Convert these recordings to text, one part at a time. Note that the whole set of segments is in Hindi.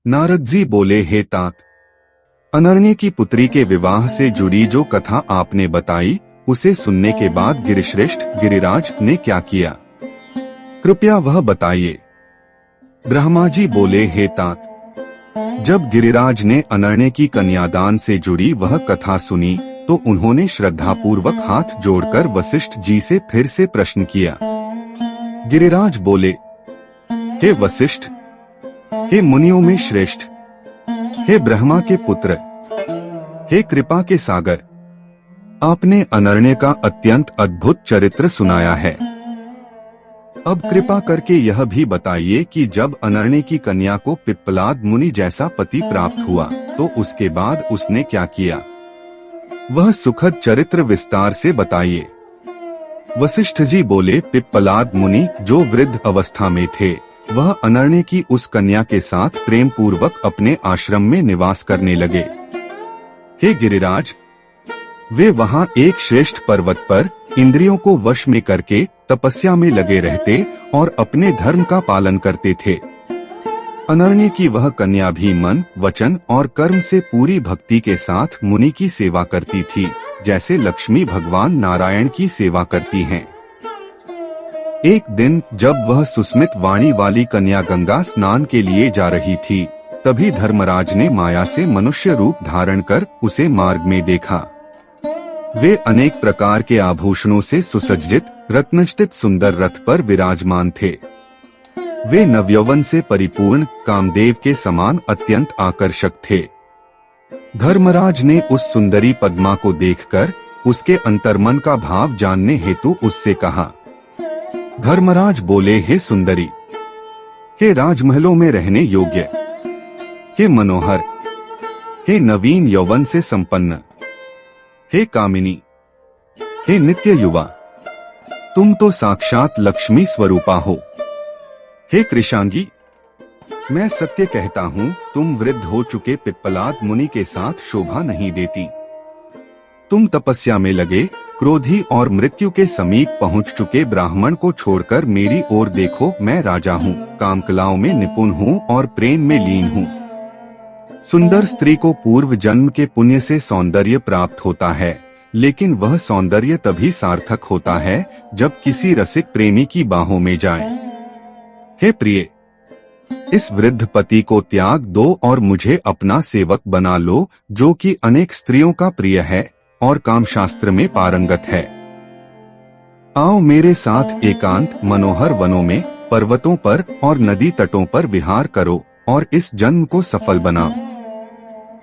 नारद जी बोले, हे तात, अनरण्य की पुत्री के विवाह से जुड़ी जो कथा आपने बताई, उसे सुनने के बाद गिरिश्रेष्ठ गिरिराज ने क्या किया, कृपया वह बताइए। ब्रह्मा जी बोले, हे तात, जब गिरिराज ने अनरण्य की कन्यादान से जुड़ी वह कथा सुनी तो उन्होंने श्रद्धापूर्वक हाथ जोड़कर वशिष्ठ जी से फिर से प्रश्न किया। गिरिराज बोले, हे वशिष्ठ, हे मुनियों में श्रेष्ठ, हे ब्रह्मा के पुत्र, हे कृपा के सागर, आपने अनरण्य का अत्यंत अद्भुत चरित्र सुनाया है। अब कृपा करके यह भी बताइए कि जब अनरण्य की कन्या को पिप्पलाद मुनि जैसा पति प्राप्त हुआ तो उसके बाद उसने क्या किया, वह सुखद चरित्र विस्तार से बताइए। वशिष्ठ जी बोले, पिप्पलाद मुनि जो वृद्ध अवस्था में थे, वह अनरण्य की उस कन्या के साथ प्रेम पूर्वक अपने आश्रम में निवास करने लगे। हे गिरिराज, वे वहां एक श्रेष्ठ पर्वत पर इंद्रियों को वश में करके तपस्या में लगे रहते और अपने धर्म का पालन करते थे। अनरण्य की वह कन्या भी मन, वचन और कर्म से पूरी भक्ति के साथ मुनि की सेवा करती थी, जैसे लक्ष्मी भगवान नारायण की सेवा करती हैं। एक दिन जब वह सुस्मित वाणी वाली कन्या गंगा स्नान के लिए जा रही थी, तभी धर्मराज ने माया से मनुष्य रूप धारण कर उसे मार्ग में देखा। वे अनेक प्रकार के आभूषणों से सुसज्जित रत्नजटित सुंदर रथ पर विराजमान थे। वे नवयौवन से परिपूर्ण कामदेव के समान अत्यंत आकर्षक थे। धर्मराज ने उस सुंदरी पद्मा को देखकर उसके अंतर्मन का भाव जानने हेतु उससे कहा। धर्मराज बोले, हे सुंदरी, हे राजमहलों में रहने योग्य, हे मनोहर, हे नवीन यौवन से संपन्न, हे कामिनी, हे नित्य युवा, तुम तो साक्षात लक्ष्मी स्वरूपा हो। हे कृशांगी, मैं सत्य कहता हूँ, तुम वृद्ध हो चुके पिप्पलाद मुनि के साथ शोभा नहीं देती। तुम तपस्या में लगे, क्रोधी और मृत्यु के समीप पहुँच चुके ब्राह्मण को छोड़कर मेरी ओर देखो। मैं राजा हूँ, कामकलाओं में निपुण हूँ और प्रेम में लीन हूँ। सुंदर स्त्री को पूर्व जन्म के पुण्य से सौंदर्य प्राप्त होता है, लेकिन वह सौंदर्य तभी सार्थक होता है जब किसी रसिक प्रेमी की बाहों में जाए। हे प्रिय, इस वृद्ध पति को त्याग दो और मुझे अपना सेवक बना लो, जो कि अनेक स्त्रियों का प्रिय है और कामशास्त्र में पारंगत है। आओ मेरे साथ एकांत मनोहर वनों में, पर्वतों पर और नदी तटों पर विहार करो और इस जन्म को सफल बनाओ।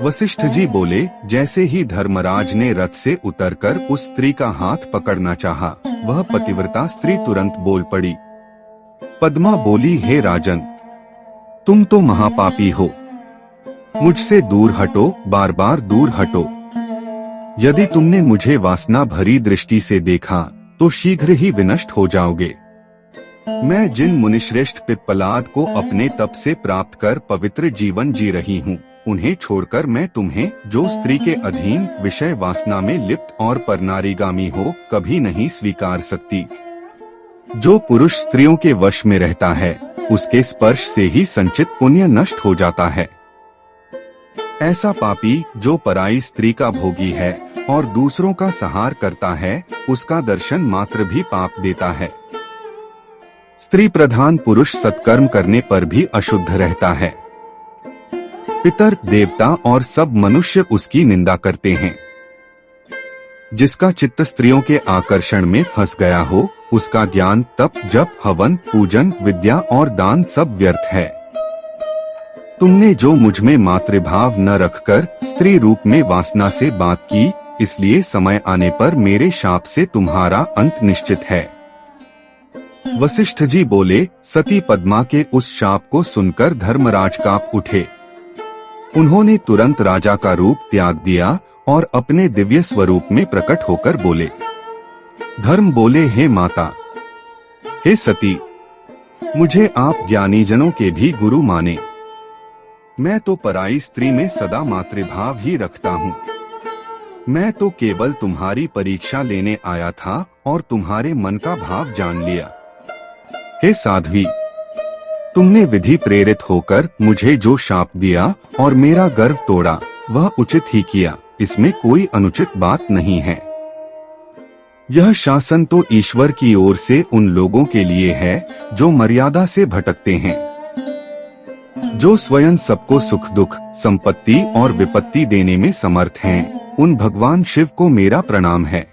वशिष्ठ जी बोले, जैसे ही धर्मराज ने रथ से उतरकर उस स्त्री का हाथ पकड़ना चाहा, वह पतिव्रता स्त्री तुरंत बोल पड़ी। पद्मा बोली, हे राजन, तुम तो महापापी हो, मुझसे दूर हटो, बार बार दूर हटो। यदि तुमने मुझे वासना भरी दृष्टि से देखा तो शीघ्र ही विनष्ट हो जाओगे। मैं जिन मुनिश्रेष्ठ पिप्पलाद को अपने तप से प्राप्त कर पवित्र जीवन जी रही हूँ, उन्हें छोड़कर मैं तुम्हें, जो स्त्री के अधीन विषय वासना में लिप्त और परनारीगामी हो, कभी नहीं स्वीकार सकती। जो पुरुष स्त्रियों के वश में रहता है, उसके स्पर्श से ही संचित पुण्य नष्ट हो जाता है। ऐसा पापी जो पराई स्त्री का भोगी है और दूसरों का सहार करता है, उसका दर्शन मात्र भी पाप देता है। स्त्री प्रधान पुरुष सत्कर्म करने पर भी अशुद्ध रहता है। पितर, देवता और सब मनुष्य उसकी निंदा करते हैं। जिसका चित्त स्त्रियों के आकर्षण में फंस गया हो, उसका ज्ञान, तप, जप, हवन, पूजन, विद्या और दान सब व्यर्थ है। तुमने जो मुझ में मातृभाव न रखकर स्त्री रूप में वासना से बात की, इसलिए समय आने पर मेरे शाप से तुम्हारा अंत निश्चित है। वशिष्ठ जी बोले, सती पद्मा के उस शाप को सुनकर धर्मराज कांप उठे। उन्होंने तुरंत राजा का रूप त्याग दिया और अपने दिव्य स्वरूप में प्रकट होकर बोले। धर्म बोले, हे माता, हे सती, मुझे आप ज्ञानी जनों के भी गुरु माने। मैं तो पराई स्त्री में सदा मातृभाव ही रखता हूँ। मैं तो केवल तुम्हारी परीक्षा लेने आया था और तुम्हारे मन का भाव जान लिया। हे साध्वी, तुमने विधि प्रेरित होकर मुझे जो शाप दिया और मेरा गर्व तोड़ा, वह उचित ही किया, इसमें कोई अनुचित बात नहीं है। यह शासन तो ईश्वर की ओर से उन लोगों के लिए है जो मर्यादा से भटकते हैं, जो स्वयं सबको सुख दुख, संपत्ति और विपत्ति देने में समर्थ हैं। उन भगवान शिव को मेरा प्रणाम है।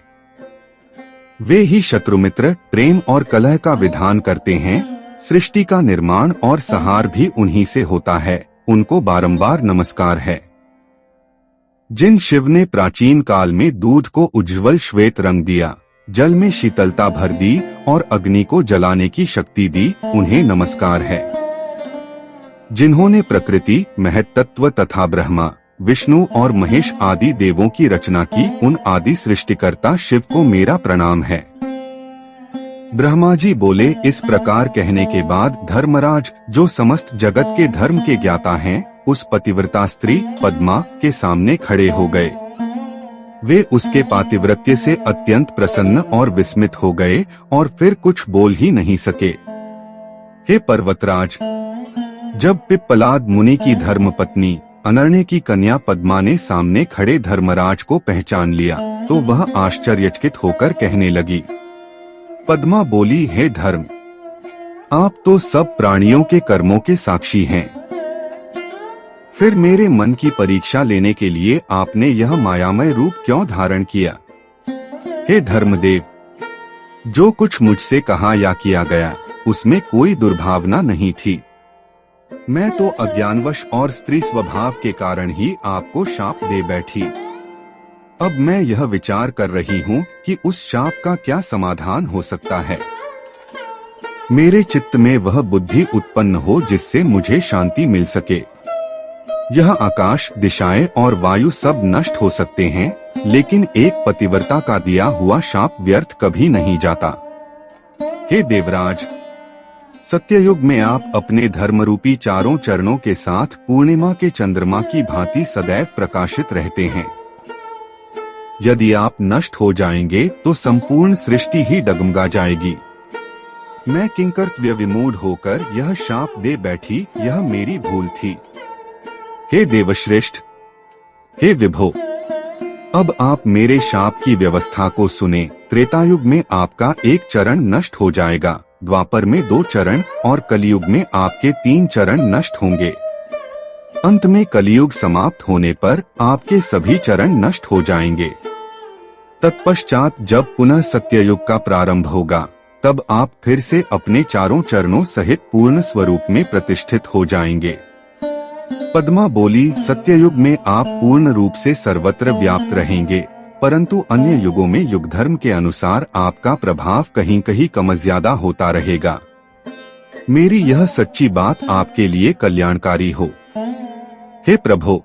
वे ही शत्रुमित्र, प्रेम और कलह का विधान करते हैं। सृष्टि का निर्माण और संहार भी उन्हीं से होता है। उनको बारंबार नमस्कार है। जिन शिव ने प्राचीन काल में दूध को उज्ज्वल श्वेत रंग दिया, जल में शीतलता भर दी और अग्नि को जलाने की शक्ति दी, उन्हें नमस्कार है। जिन्होंने प्रकृति, महत्तत्व तथा ब्रह्मा, विष्णु और महेश आदि देवों की रचना की, उन आदि सृष्टिकर्ता शिव को मेरा प्रणाम है। ब्रह्मा जी बोले। इस प्रकार कहने के बाद धर्मराज, जो समस्त जगत के धर्म के ज्ञाता हैं, उस पतिव्रता स्त्री पद्मा के सामने खड़े हो गए। वे उसके पातिव्रत्य से अत्यंत प्रसन्न और विस्मित हो गए और फिर कुछ बोल ही नहीं सके। हे पर्वतराज, जब पिप्पलाद मुनि की धर्मपत्नी अनर्ण्य की कन्या पद्मा ने सामने खड़े धर्मराज को पहचान लिया, तो वह आश्चर्यचकित होकर कहने लगी। पद्मा बोली, हे धर्म, आप तो सब प्राणियों के कर्मों के साक्षी हैं। फिर मेरे मन की परीक्षा लेने के लिए आपने यह मायामय रूप क्यों धारण किया? हे धर्मदेव, जो कुछ मुझसे कहा या किया गया, उसमें कोई दुर्भावना नहीं थी। मैं तो अज्ञानवश और स्त्री स्वभाव के कारण ही आपको शाप दे बैठी। अब मैं यह विचार कर रही हूँ कि उस शाप का क्या समाधान हो सकता है। मेरे चित्त में वह बुद्धि उत्पन्न हो जिससे मुझे शांति मिल सके। यह आकाश, दिशाएं और वायु सब नष्ट हो सकते हैं, लेकिन एक पतिव्रता का दिया हुआ शाप व्यर्थ कभी नहीं जाता। हे देवराज, सत्ययुग में आप अपने धर्मरूपी चारों चरणों के साथ पूर्णिमा के चंद्रमा की भांति सदैव प्रकाशित रहते हैं। यदि आप नष्ट हो जाएंगे तो संपूर्ण सृष्टि ही डगमगा जाएगी। मैं किंकर्तव्य विमूढ़ होकर यह शाप दे बैठी, यह मेरी भूल थी। हे देवश्रेष्ठ, हे विभो, अब आप मेरे शाप की व्यवस्था को सुने। त्रेतायुग में आपका एक चरण नष्ट हो जाएगा, द्वापर में 2 चरण और कलियुग में आपके 3 चरण नष्ट होंगे। अंत में कलियुग समाप्त होने पर आपके सभी चरण नष्ट हो जाएंगे। तत्पश्चात जब पुनः सत्ययुग का प्रारंभ होगा, तब आप फिर से अपने चारों चरणों सहित पूर्ण स्वरूप में प्रतिष्ठित हो जाएंगे। पद्मा बोली, सत्ययुग में आप पूर्ण रूप से सर्वत्र व्याप्त रहेंगे, परंतु अन्य युगों में युग धर्म के अनुसार आपका प्रभाव कहीं कहीं कम ज्यादा होता रहेगा। मेरी यह सच्ची बात आपके लिए कल्याणकारी हो। हे प्रभो,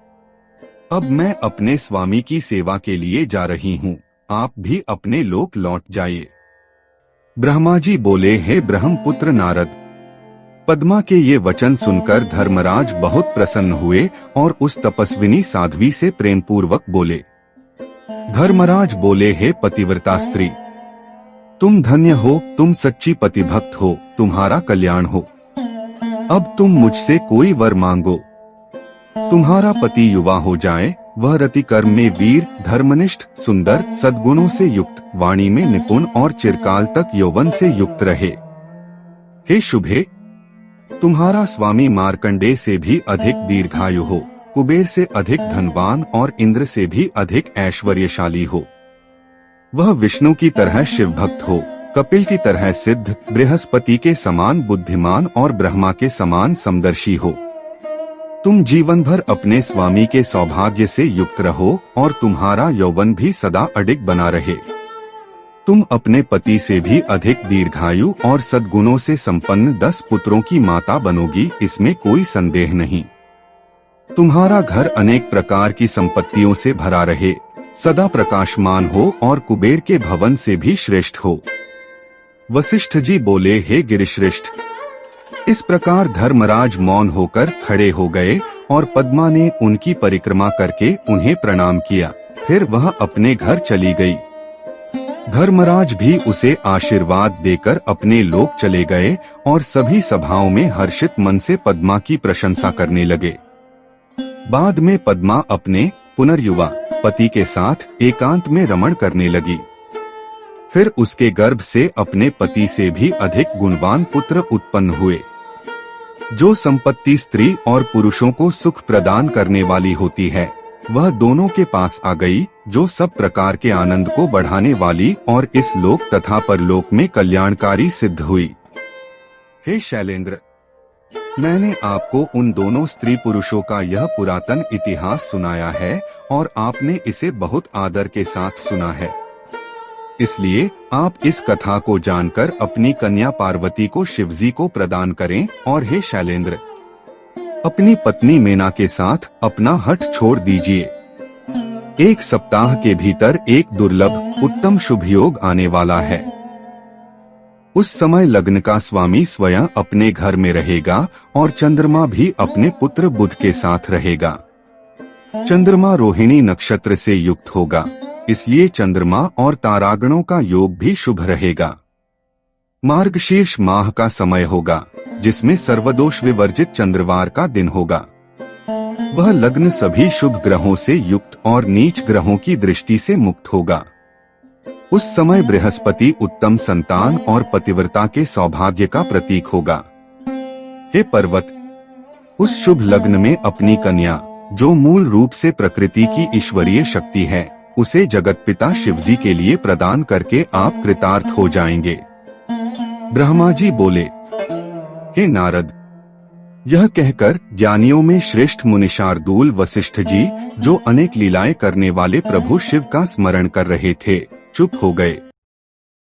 अब मैं अपने स्वामी की सेवा के लिए जा रही हूँ, आप भी अपने लोक लौट जाइए। ब्रह्मा जी बोले, हे ब्रह्मपुत्र नारद, पद्मा के ये वचन सुनकर धर्मराज बहुत प्रसन्न हुए और उस तपस्विनी साध्वी से प्रेम पूर्वक बोले। धर्मराज बोले, हे पतिव्रता स्त्री, तुम धन्य हो, तुम सच्ची पतिभक्त हो, तुम्हारा कल्याण हो। अब तुम मुझसे कोई वर मांगो। तुम्हारा पति युवा हो जाए, वह रति कर्म में वीर, धर्मनिष्ठ, सुंदर, सद्गुणों से युक्त, वाणी में निपुण और चिरकाल तक यौवन से युक्त रहे। हे शुभे, तुम्हारा स्वामी मार्कंडेय से भी अधिक दीर्घायु हो, कुबेर से अधिक धनवान और इंद्र से भी अधिक ऐश्वर्यशाली हो। वह विष्णु की तरह शिव भक्त हो, कपिल की तरह सिद्ध, बृहस्पति के समान बुद्धिमान और ब्रह्मा के समान समदर्शी हो। तुम जीवन भर अपने स्वामी के सौभाग्य से युक्त रहो और तुम्हारा यौवन भी सदा अडिग बना रहे। तुम अपने पति से भी अधिक दीर्घायु और सद्गुणों से संपन्न 10 पुत्रों की माता बनोगी, इसमें कोई संदेह नहीं। तुम्हारा घर अनेक प्रकार की संपत्तियों से भरा रहे, सदा प्रकाशमान हो और कुबेर के भवन से भी श्रेष्ठ हो। वशिष्ठ जी बोले, हे गिरिश्रेष्ठ, इस प्रकार धर्मराज मौन होकर खड़े हो गए और पद्मा ने उनकी परिक्रमा करके उन्हें प्रणाम किया। फिर वह अपने घर चली गई। धर्मराज भी उसे आशीर्वाद देकर अपने लोक चले गए और सभी सभाओं में हर्षित मन से पद्मा की प्रशंसा करने लगे। बाद में पद्मा अपने पुनर्युवा पति के साथ एकांत में रमण करने लगी। फिर उसके गर्भ से अपने पति से भी अधिक गुणवान पुत्र उत्पन्न हुए। जो संपत्ति स्त्री और पुरुषों को सुख प्रदान करने वाली होती है, वह दोनों के पास आ गई, जो सब प्रकार के आनंद को बढ़ाने वाली और इस लोक तथा परलोक में कल्याणकारी सिद्ध हुई। हे शैलेंद्र, मैंने आपको उन दोनों स्त्री पुरुषों का यह पुरातन इतिहास सुनाया है और आपने इसे बहुत आदर के साथ सुना है। इसलिए आप इस कथा को जानकर अपनी कन्या पार्वती को शिवजी को प्रदान करें और हे शैलेंद्र, अपनी पत्नी मेना के साथ अपना हठ छोड़ दीजिए। 1 सप्ताह के भीतर एक दुर्लभ उत्तम शुभ योग आने वाला है। उस समय लग्न का स्वामी स्वयं अपने घर में रहेगा और चंद्रमा भी अपने पुत्र बुध के साथ रहेगा। चंद्रमा रोहिणी नक्षत्र से युक्त होगा, इसलिए चंद्रमा और तारागणों का योग भी शुभ रहेगा। मार्गशीर्ष माह का समय होगा, जिसमें सर्वदोष विवर्जित चंद्रवार का दिन होगा। वह लग्न सभी शुभ ग्रहों से युक्त और नीच ग्रहों की दृष्टि से मुक्त होगा। उस समय बृहस्पति उत्तम संतान और पतिव्रता के सौभाग्य का प्रतीक होगा। हे पर्वत, उस शुभ लग्न में अपनी कन्या, जो मूल रूप से प्रकृति की ईश्वरीय शक्ति है, उसे जगतपिता शिवजी के लिए प्रदान करके आप कृतार्थ हो जाएंगे। ब्रह्मा जी बोले, हे नारद, यह कहकर ज्ञानियों में श्रेष्ठ मुनि शार्दूल वशिष्ठ जी, जो अनेक लीलाएं करने वाले प्रभु शिव का स्मरण कर रहे थे, चुप हो गए।